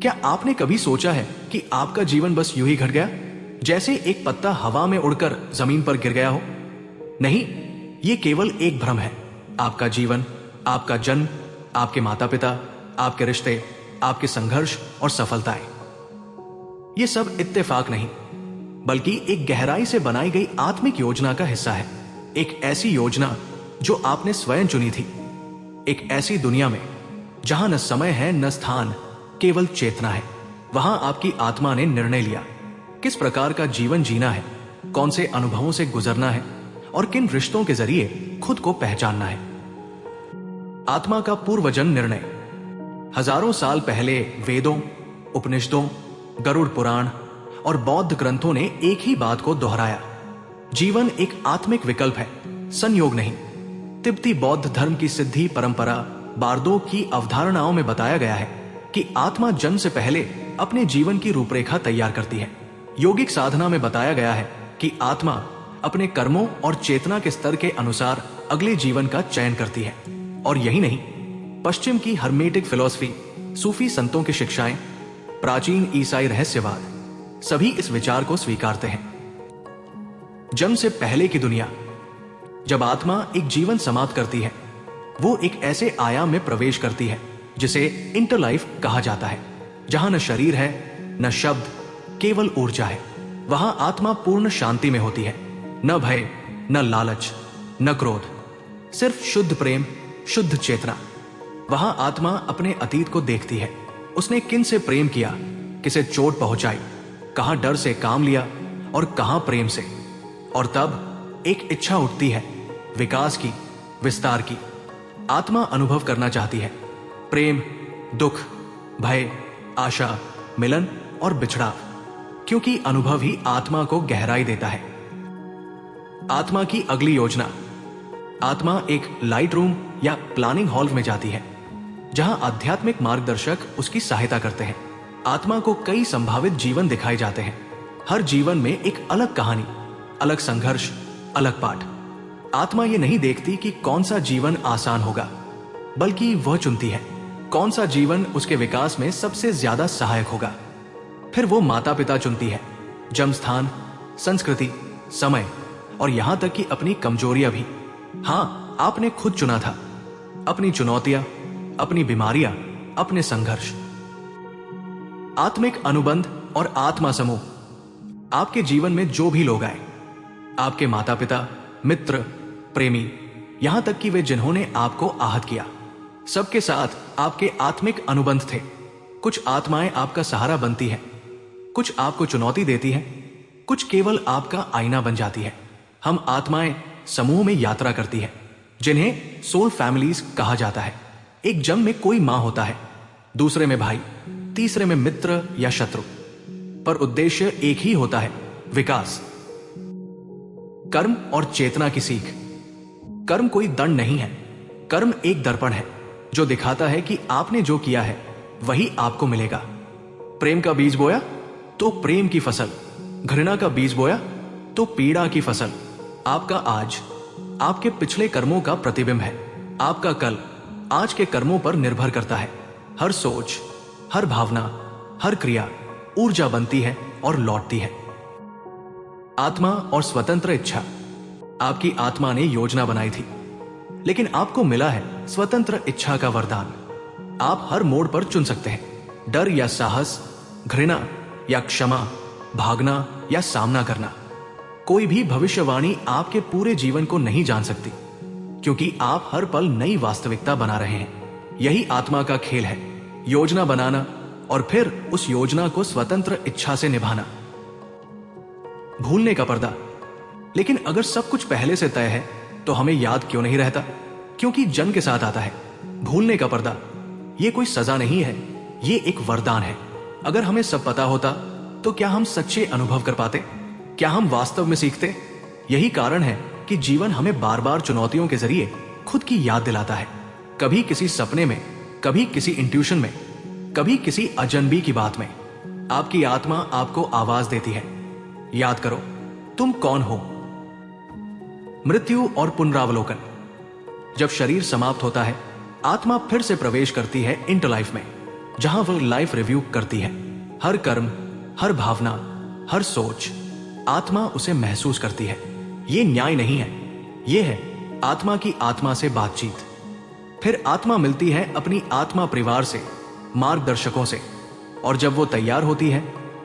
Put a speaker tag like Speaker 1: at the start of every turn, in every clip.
Speaker 1: क्या आपने कभी सोचा है कि आपका जीवन बस यूं ही घट गया, जैसे एक पत्ता हवा में उड़कर जमीन पर गिर गया हो? नहीं, ये केवल एक भ्रम है। आपका जीवन, आपका जन्म, आपके माता पिता, आपके रिश्ते, आपके संघर्ष और सफलताएं, ये सब इत्तेफाक नहीं, बल्कि एक गहराई से बनाई गई आत्मिक योजना का हिस्सा है। एक ऐसी योजना जो आपने स्वयं चुनी थी। एक ऐसी दुनिया में जहां न समय है न स्थान, केवल चेतना है। वहां आपकी आत्मा ने निर्णय लिया किस प्रकार का जीवन जीना है, कौन से अनुभवों से गुजरना है और किन रिश्तों के जरिए खुद को पहचानना है। आत्मा का पूर्वजन्म निर्णय। हजारों साल पहले वेदों, उपनिषदों, गरुड़ पुराण और बौद्ध ग्रंथों ने एक ही बात को दोहराया। जीवन एक आत्मिक विकल्प है, संयोग नहीं। तिब्बती बौद्ध धर्म की सिद्धि परंपरा बारदो की अवधारणाओं में बताया गया है कि आत्मा जन्म से पहले अपने जीवन की रूपरेखा तैयार करती है। योगिक साधना में बताया गया है कि आत्मा अपने कर्मों और चेतना के स्तर के अनुसार अगले जीवन का चयन करती है। और यही नहीं, पश्चिम की हर्मेटिक फिलॉसफी, सूफी संतों की शिक्षाएं, प्राचीन ईसाई रहस्यवाद, सभी इस विचार को स्वीकारते हैं। जन्म से पहले की दुनिया। जब आत्मा एक जीवन समाप्त करती है, वो एक ऐसे आयाम में प्रवेश करती है जिसे इंटरलाइफ कहा जाता है, जहां न शरीर है न शब्द, केवल ऊर्जा है। वहां आत्मा पूर्ण शांति में होती है, न भय, न लालच, न क्रोध, सिर्फ शुद्ध प्रेम, शुद्ध चेतना। वहां आत्मा अपने अतीत को देखती है। उसने किन से प्रेम किया, किसे चोट पहुंचाई, कहां डर से काम लिया और कहां प्रेम से। और तब एक इच्छा उठती है, विकास की, विस्तार की। आत्मा अनुभव करना चाहती है प्रेम, दुख, भय, आशा, मिलन और बिछड़ाव, क्योंकि अनुभव ही आत्मा को गहराई देता है। आत्मा की अगली योजना। आत्मा एक लाइट रूम या प्लानिंग हॉल में जाती है, जहां आध्यात्मिक मार्गदर्शक उसकी सहायता करते हैं। आत्मा को कई संभावित जीवन दिखाए जाते हैं। हर जीवन में एक अलग कहानी, अलग संघर्ष, अलग पाठ। आत्मा ये नहीं देखती कि कौन सा जीवन आसान होगा, बल्कि वह चुनती है कौन सा जीवन उसके विकास में सबसे ज्यादा सहायक होगा। फिर वो माता पिता चुनती है, जन्म स्थान, संस्कृति, समय और यहां तक कि अपनी कमजोरियां भी। हां, आपने खुद चुना था अपनी चुनौतियां, अपनी बीमारियां, अपने संघर्ष। आत्मिक अनुबंध और आत्मा समूह। आपके जीवन में जो भी लोग आए, आपके माता पिता, मित्र, प्रेमी, यहां तक कि वे जिन्होंने आपको आहत किया, सबके साथ आपके आत्मिक अनुबंध थे। कुछ आत्माएं आपका सहारा बनती हैं, कुछ आपको चुनौती देती हैं, कुछ केवल आपका आईना बन जाती है। हम आत्माएं समूह में यात्रा करती हैं, जिन्हें सोल फैमिलीज कहा जाता है। एक जन्म में कोई मां होता है, दूसरे में भाई, तीसरे में मित्र या शत्रु, पर उद्देश्य एक ही होता है, विकास। कर्म और चेतना की सीख। कर्म कोई दंड नहीं है, कर्म एक दर्पण है जो दिखाता है कि आपने जो किया है वही आपको मिलेगा। प्रेम का बीज बोया तो प्रेम की फसल, घृणा का बीज बोया तो पीड़ा की फसल। आपका आज आपके पिछले कर्मों का प्रतिबिंब है। आपका कल आज के कर्मों पर निर्भर करता है। हर सोच, हर भावना, हर क्रिया ऊर्जा बनती है और लौटती है। आत्मा और स्वतंत्र इच्छा। आपकी आत्मा ने योजना बनाई थी, लेकिन आपको मिला है स्वतंत्र इच्छा का वरदान। आप हर मोड़ पर चुन सकते हैं, डर या साहस, घृणा या क्षमा, भागना या सामना करना। कोई भी भविष्यवाणी आपके पूरे जीवन को नहीं जान सकती, क्योंकि आप हर पल नई वास्तविकता बना रहे हैं। यही आत्मा का खेल है, योजना बनाना और फिर उस योजना को स्वतंत्र इच्छा से निभाना। भूलने का पर्दा। लेकिन अगर सब कुछ पहले से तय है तो हमें याद क्यों नहीं रहता? क्योंकि जन्म के साथ आता है। भूलने का पर्दा, ये कोई सजा नहीं है, ये एक वरदान है। अगर हमें सब पता होता तो क्या हम सच्चे अनुभव कर पाते? क्या हम वास्तव में सीखते? यही कारण है कि जीवन हमें बार बार चुनौतियों के जरिए खुद की याद दिलाता है। कभी किसी सपने में, कभी किसी इंट्यूशन में, कभी किसी अजनबी की बात में। आपकी आत्मा आपको आवाज देती है, याद करो तुम कौन हो। मृत्यु और पुनरावलोकन। जब शरीर समाप्त होता है, आत्मा फिर से प्रवेश करती है इंटरलाइफ में, जहां वह लाइफ रिव्यू करती है। हर कर्म, हर भावना, हर सोच आत्मा उसे महसूस करती है। ये न्याय नहीं है, ये है आत्मा की आत्मा से बातचीत। फिर आत्मा मिलती है अपनी आत्मा परिवार से, मार्गदर्शकों से, और जब वो तैयार होती है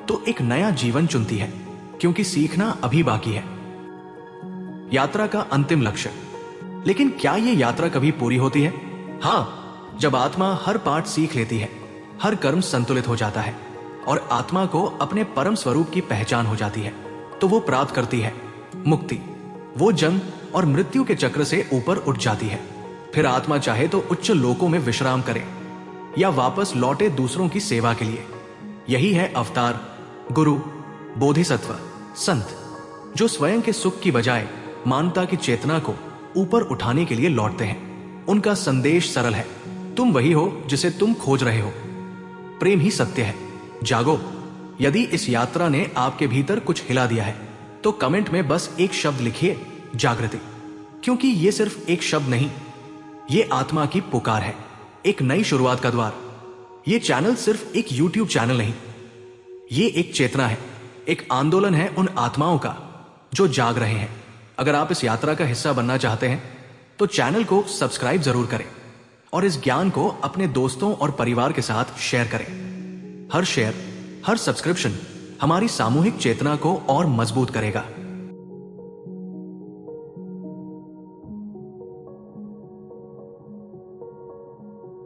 Speaker 1: तो एक नया जीवन चुनती है, क्योंकि सीखना अभी बाकी है। यात्रा का अंतिम लक्ष्य। लेकिन क्या ये यात्रा कभी पूरी होती है? हाँ, जब आत्मा हर पाठ सीख लेती है, हर कर्म संतुलित हो जाता है और आत्मा को अपने परम स्वरूप की पहचान हो जाती है, तो वो प्राप्त करती है मुक्ति। वो जन्म और मृत्यु के चक्र से ऊपर उठ जाती है। फिर आत्मा चाहे तो उच्च लोकों में विश्राम करे या वापस लौटे दूसरों की सेवा के लिए। यही है अवतार, गुरु, बोधिसत्व, संत, जो स्वयं के सुख की बजाय मानवता की चेतना को ऊपर उठाने के लिए लौटते हैं। उनका संदेश सरल है, तुम वही हो जिसे तुम खोज रहे हो। प्रेम ही सत्य है, जागो। यदि इस यात्रा ने आपके भीतर कुछ हिला दिया है तो कमेंट में बस एक शब्द लिखिए, जागृति। क्योंकि ये सिर्फ एक शब्द नहीं, ये आत्मा की पुकार है, एक नई शुरुआत का द्वार। ये चैनल सिर्फ एक YouTube चैनल नहीं, ये एक चेतना है, एक आंदोलन है उन आत्माओं का जो जाग रहे हैं। अगर आप इस यात्रा का हिस्सा बनना चाहते हैं तो चैनल को सब्सक्राइब जरूर करें और इस ज्ञान को अपने दोस्तों और परिवार के साथ शेयर करें। हर शेयर, हर सब्सक्रिप्शन हमारी सामूहिक चेतना को और मजबूत करेगा।